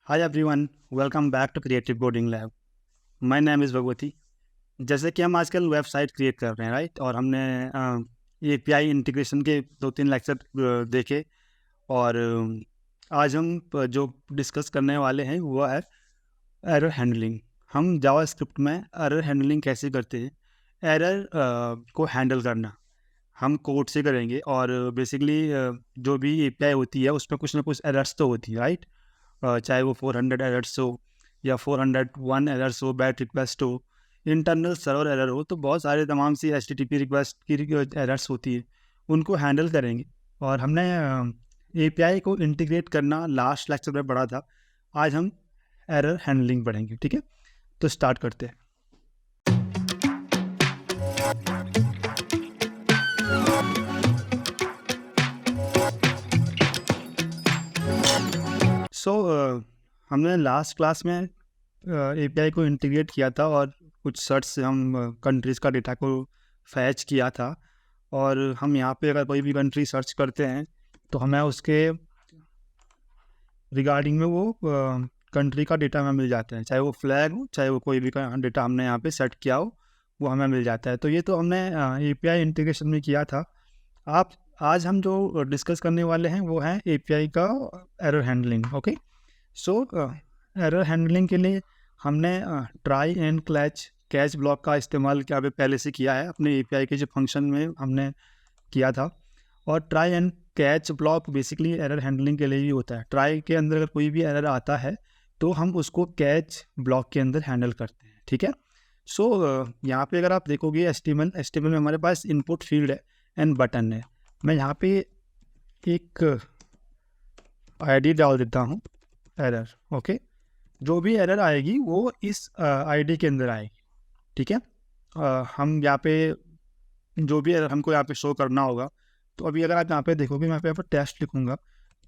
Hi everyone, welcome back to creative coding lab. My name is Bhagwati. जैसे कि हम आजकल वेबसाइट क्रिएट कर रहे हैं, राइट? और हमने एपीआई इंटीग्रेशन के 2-3 लेक्चर देखे। और आज हम जो डिस्कस करने वाले हैं वो है एरर हैंडलिंग। हम जावास्क्रिप्ट में एरर हैंडलिंग कैसे करते हैं, एरर को हैंडल करना हम कोड से करेंगे। और बेसिकली जो भी एपीआई होती है उसमें कुछ ना कुछ एरर्स तो होती है, राइट? चाहे वो 400 एरर्स हो या 401 एरर्स हो, बैट रिक्वेस्ट हो, इंटरनल सर्वर एरर हो, तो बहुत सारे तमाम सी एचटीटीपी रिक्वेस्ट की एरर्स होती है, उनको हैंडल करेंगे। और हमने एपीआई को इंटीग्रेट करना लास्ट लेक्चर में पढ़ा था। आज हम एरर हैंडलिंग पढ़ेंगे, ठीक है? तो स्टार्ट करते हैं। सो हमने लास्ट क्लास में एपीआई को इंटीग्रेट किया था और कुछ सर्च से हम कंट्रीज़ का डेटा को फैच किया था। और हम यहाँ पे अगर कोई भी कंट्री सर्च करते हैं तो हमें उसके रिगार्डिंग में वो कंट्री का डेटा हमें मिल जाता है, चाहे वो फ्लैग हो, चाहे वो कोई भी डेटा हमने यहाँ पे सेट किया हो, वो हमें मिल जाता है। तो ये तो हमने एपीआई इंटीग्रेशन में किया था। आज हम जो डिस्कस करने वाले हैं वो है एपीआई का error handling. Okay, so error handling के लिए हमने ट्राई एंड कैच ब्लॉक का इस्तेमाल क्या पहले से किया है अपने एपीआई के जो फंक्शन में हमने किया था। और try and catch block basically error handling के लिए ही होता है। ट्राई के अंदर अगर कोई भी एरर आता है तो हम उसको कैच ब्लॉक के अंदर हैंडल करते हैं, ठीक है? सो यहाँ पे अगर आप देखोगे एचटीएमएल में हमारे पास इनपुट फील्ड है एंड बटन है। मैं यहाँ पे एक आईडी डाल देता हूँ एरर। ओके, जो भी एरर आएगी वो इस आईडी के अंदर आएगी, ठीक है? हम यहाँ पे जो भी एरर हमको यहाँ पे शो करना होगा, तो अभी अगर आप यहाँ पे देखोगे, मैं यहाँ पे टेस्ट लिखूँगा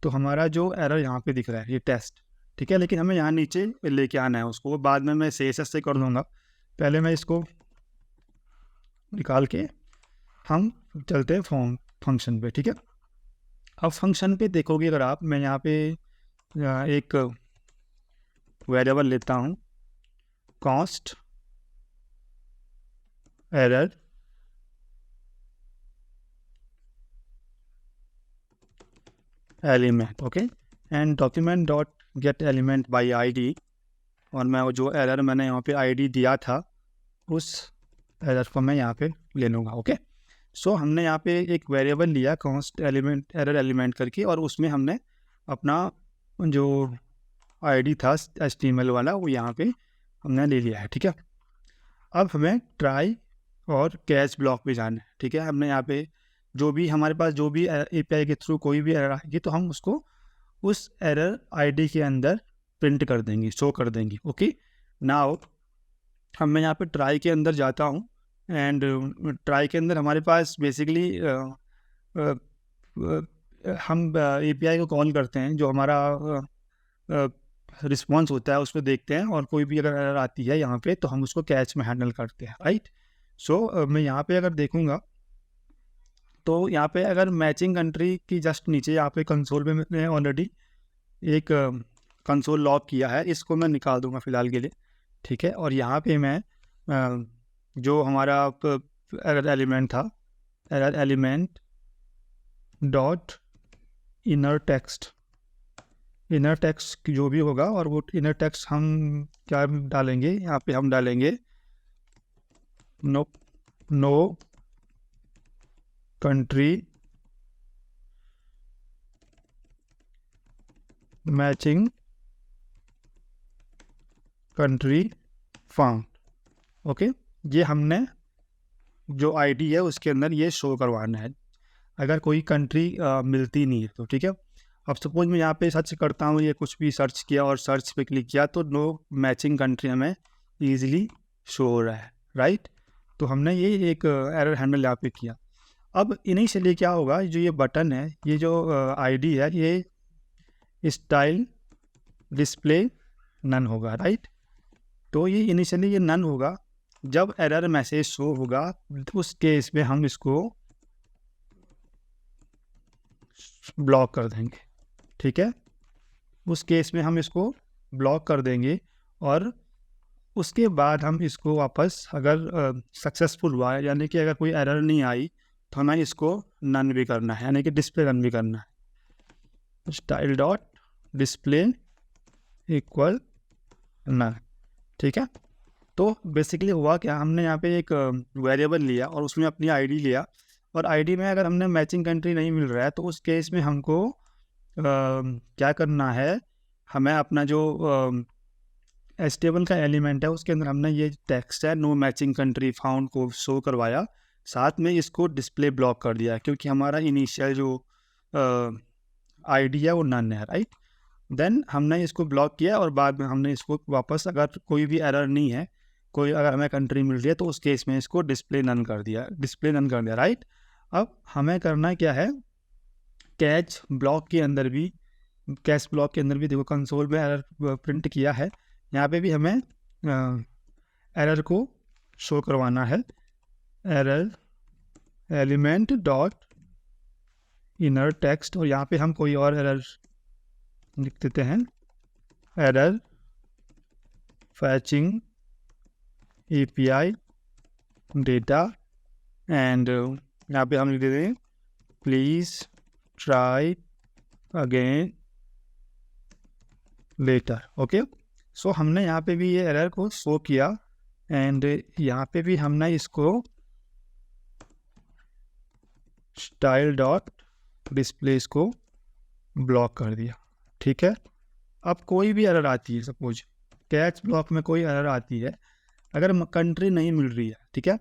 तो हमारा जो एरर यहाँ पे दिख रहा है ये टेस्ट, ठीक है? लेकिन हमें यहाँ नीचे लेके आना है उसको, बाद में मैं CSS से कर दूँगा। पहले मैं इसको निकाल के हम चलते हैं फंक्शन पे, ठीक है? अब फंक्शन पे देखोगे अगर आप, मैं यहाँ पे एक वेरिएबल लेता हूँ, cost error element, okay, and document dot gate element by ID. और मैं वो जो एरर मैंने यहाँ पे आईडी दिया था उस एरर को मैं यहाँ पे ले लूँगा। ओके, सो हमने यहाँ पे एक वेरिएबल लिया कॉस्ट एलिमेंट एरर एलिमेंट करके, और उसमें हमने अपना जो आईडी था HTML वाला वो यहाँ पे हमने ले लिया है, ठीक है? अब हमें ट्राई और कैच ब्लॉक पे जाना है, ठीक है? हमने यहाँ पे जो भी हमारे पास जो भी एपीआई के थ्रू कोई भी एरर आएगी तो हम उसको उस एरर आईडी के अंदर प्रिंट कर देंगे, शो कर देंगे। ओके, नाउ हम मैं यहाँ पे ट्राई के अंदर जाता हूँ एंड ट्राई के अंदर हमारे पास बेसिकली हम एपीआई को कॉल करते हैं, जो हमारा रिस्पॉन्स होता है उसको देखते हैं, और कोई भी अगर एरर आती है यहाँ पे तो हम उसको कैच में हैंडल करते हैं, राइट? सो मैं यहाँ पे अगर देखूँगा तो यहाँ पे अगर मैचिंग कंट्री की जस्ट नीचे यहाँ पे कंसोल पे मैंने ऑलरेडी एक कंसोल लॉग किया है, इसको मैं निकाल दूंगा फ़िलहाल के लिए, ठीक है? और यहाँ पे मैं जो हमारा एरर एलिमेंट था, error element dot inner text जो भी होगा, और वो इनर टेक्स्ट हम क्या डालेंगे यहाँ पे, हम डालेंगे no country matching country found. Okay, ये हमने जो आईडी है उसके अंदर ये शो करवाना है अगर कोई कंट्री मिलती नहीं है तो, ठीक है? अब सपोज मैं यहाँ पे सर्च करता हूँ, ये कुछ भी सर्च किया और सर्च पे क्लिक किया तो नो मैचिंग कंट्री हमें ईजिली शो हो रहा है, राइट? तो हमने ये एक एरर हैंडल यहाँ पे किया। अब इनिशियली क्या होगा, जो ये बटन है, ये जो आईडी है, ये स्टाइल डिस्प्ले नन होगा, राइट? तो ये इनिशियली ये नन होगा। जब एरर मैसेज शो होगा उस केस में हम इसको ब्लॉक कर देंगे, ठीक है? उस केस में हम इसको ब्लॉक कर देंगे और उसके बाद हम इसको वापस अगर सक्सेसफुल हुआ है, यानी कि अगर कोई एरर नहीं आई, तो हमें इसको नन भी करना है, यानी कि डिस्प्ले रन भी करना है। Style dot display equal none, ठीक है। तो बेसिकली हुआ क्या, हमने यहाँ पे एक वेरिएबल लिया और उसमें अपनी आईडी लिया, और आईडी में अगर हमने मैचिंग कंट्री नहीं मिल रहा है तो उस केस में हमको क्या करना है, हमें अपना जो एचटीएमएल का एलिमेंट है उसके अंदर हमने ये टेक्स्ट है नो मैचिंग कंट्री फाउंड को शो करवाया, साथ में इसको डिस्प्ले ब्लॉक कर दिया क्योंकि हमारा इनिशियल जो आईडी है वो नन है, राइट। देन हमने इसको ब्लॉक किया और बाद में हमने इसको वापस, अगर कोई भी एरर नहीं है, कोई अगर हमें कंट्री मिल रही है, तो उस केस में इसको डिस्प्ले नन कर दिया, राइट। अब हमें करना क्या है, कैच ब्लॉक के अंदर भी देखो कंसोल में एरर प्रिंट किया है, यहाँ पे भी हमें एरर को शो करवाना है। Error element dot inner text, और यहाँ पे हम कोई और एरर लिख देते हैं, error fetching API data, and यहाँ पे हम लिख देते हैं please try again later. Okay, so हमने यहाँ पे भी ये एरर को शो किया, एंड यहाँ पे भी हमने इसको स्टाइल डॉट डिस्प्ले इसको ब्लॉक कर दिया, ठीक है। अब कोई भी एरर आती है, सपोज कैच ब्लॉक में कोई एरर आती है, अगर कंट्री नहीं मिल रही है, ठीक है,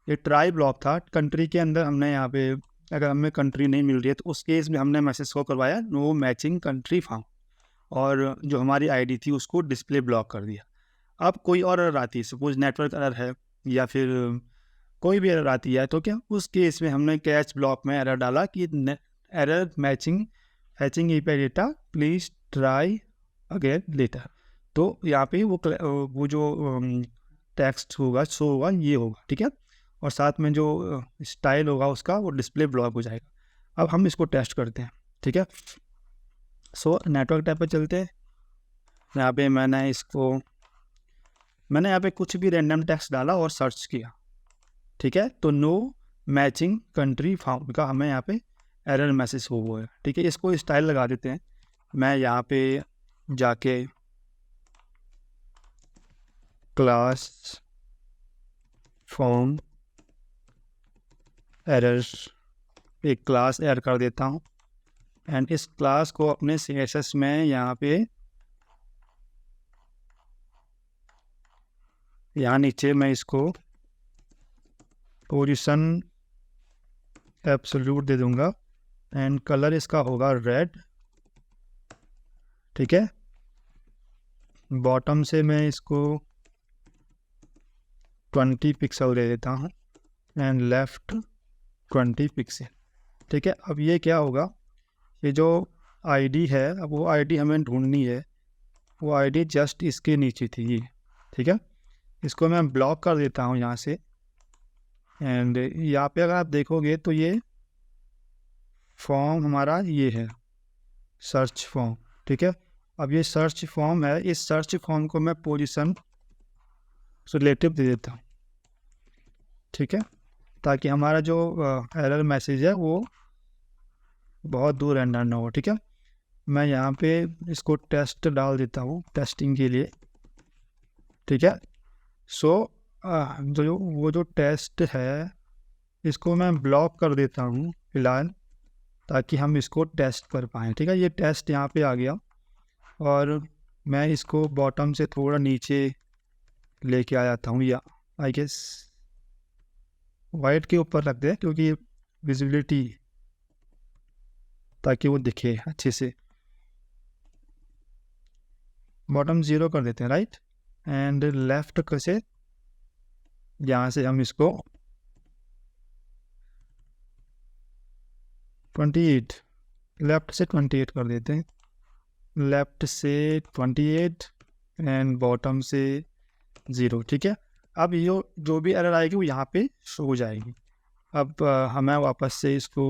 ये ट्राई ब्लॉक था, कंट्री के अंदर हमने यहाँ पे अगर हमें कंट्री नहीं मिल रही है तो उस केस में हमने मैसेज शो करवाया नो मैचिंग कंट्री फाउंड, और जो हमारी आईडी थी उसको डिस्प्ले ब्लॉक कर दिया। अब कोई और एरर आती है, सपोज नेटवर्क एरर है या फिर कोई भी एरर आती है, तो क्या उस केस में हमने कैच ब्लॉक में एरर डाला कि error matching फैचिंग API data please try again letter. तो यहाँ पे वो जो टेक्स्ट होगा शो होगा ये होगा, ठीक है, और साथ में जो स्टाइल होगा उसका वो डिस्प्ले ब्लॉक हो जाएगा। अब हम इसको टेस्ट करते हैं, ठीक है। सो नेटवर्क टैब पे चलते हैं। यहाँ पे मैंने यहाँ पे कुछ भी रैंडम टेक्स्ट डाला और सर्च किया, ठीक है, तो नो मैचिंग कंट्री फाउंड का हमें यहाँ पे एरर मैसेज हो है, ठीक है। इसको स्टाइल लगा देते हैं। मैं यहाँ पे जाके क्लास फॉर्म एरर्स एक क्लास ऐड कर देता हूँ, एंड इस क्लास को अपने CSS में यहाँ नीचे मैं इसको पोजीशन एब्सोल्यूट दे दूंगा, एंड कलर इसका होगा रेड, ठीक है। बॉटम से मैं इसको 20 पिक्सल दे देता हूँ, एंड लेफ्ट 20 पिक्सल, ठीक है। अब ये क्या होगा, ये जो आईडी है, अब वो आईडी हमें ढूंढनी है, वो आईडी जस्ट इसके नीचे थी ये, ठीक है। इसको मैं ब्लॉक कर देता हूँ यहाँ से, एंड यहाँ पे अगर आप देखोगे तो ये फॉर्म हमारा ये है सर्च फॉर्म, ठीक है। अब ये सर्च फॉर्म है, इस सर्च फॉर्म को मैं पोजीशन रिलेटिव दे देता हूँ, ठीक है, ताकि हमारा जो एरर मैसेज है वो बहुत दूर एंडर ना हो, ठीक है। मैं यहाँ पे इसको टेस्ट डाल देता हूँ टेस्टिंग के लिए, ठीक है। सो वो जो टेस्ट है इसको मैं ब्लॉक कर देता हूँ फिलहाल, ताकि हम इसको टेस्ट कर पाएँ, ठीक है। ये टेस्ट यहाँ पे आ गया, और मैं इसको बॉटम से थोड़ा नीचे लेके आ जाता हूँ, या आई गेस वाइट के ऊपर रख दे क्योंकि विजिबिलिटी, ताकि वो दिखे अच्छे से। बॉटम 0 कर देते हैं, राइट, एंड लेफ्ट से यहाँ से हम इसको 28, लेफ्ट से 28 कर देते हैं, लेफ्ट से 28 एंड बॉटम से 0, ठीक है। अब ये जो भी एरर आएगी वो यहाँ पे शो हो जाएगी। अब हमें वापस से इसको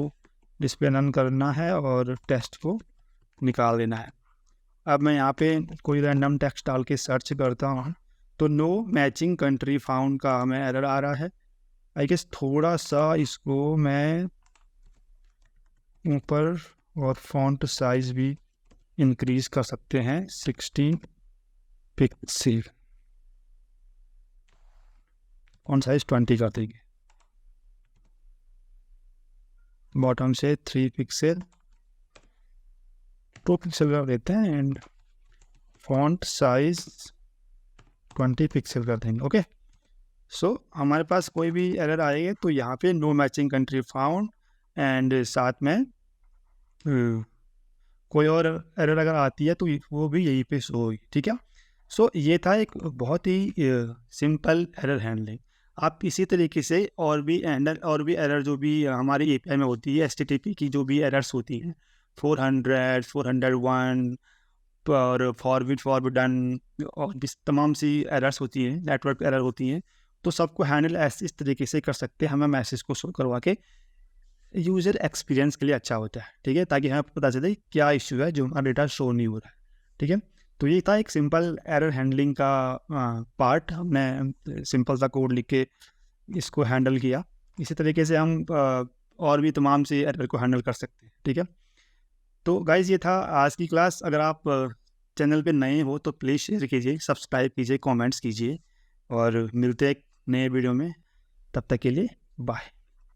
डिस्प्ले नन करना है और टेस्ट को निकाल देना है। अब मैं यहाँ पे कोई रैंडम टेक्स्ट डाल के सर्च करता हूँ तो नो मैचिंग कंट्री फाउंड का हमें एरर आ रहा है। आई गेस थोड़ा सा इसको मैं ऊपर और फॉन्ट साइज भी इंक्रीज कर सकते हैं 16 पिक्सल, फॉन्ट साइज 20 कर देंगे, बॉटम से 3 पिक्सल 2 पिक्सल कर देते हैं एंड फॉन्ट साइज 20 पिक्सल कर देंगे। ओके, सो हमारे पास कोई भी एरर आएगा तो यहाँ पे no matching country found and साथ में कोई और एरर अगर आती है तो वो भी यहीं पे शो होगी। ठीक है, सो ये था एक बहुत ही सिंपल एरर हैंडलिंग। आप इसी तरीके से और भी एरर जो भी हमारी एपीआई में होती है, एचटीटीपी की जो भी एरर्स होती हैं 400, 401 और फॉरवर्ड और भी तमाम सी एरर्स होती हैं, नेटवर्क एरर होती हैं, तो सबको हैंडल इस तरीके से कर सकते हैं। हमें मैसेज को शो करवा के यूज़र एक्सपीरियंस के लिए अच्छा होता है। ठीक है, ताकि हमें पता चले क्या इश्यू है जो हमारा डेटा शो नहीं हो रहा है। ठीक है, तो ये था एक सिंपल एरर हैंडलिंग का पार्ट। हमने सिंपल सा कोड लिख के इसको हैंडल किया। इसी तरीके से हम और भी तमाम से एरर को हैंडल कर सकते हैं। ठीक है, तो गाइज़ ये था आज की क्लास। अगर आप चैनल पे नए हो तो प्लीज़ शेयर कीजिए, सब्सक्राइब कीजिए, कमेंट्स कीजिए और मिलते हैं एक नए वीडियो में। तब तक के लिए बाय।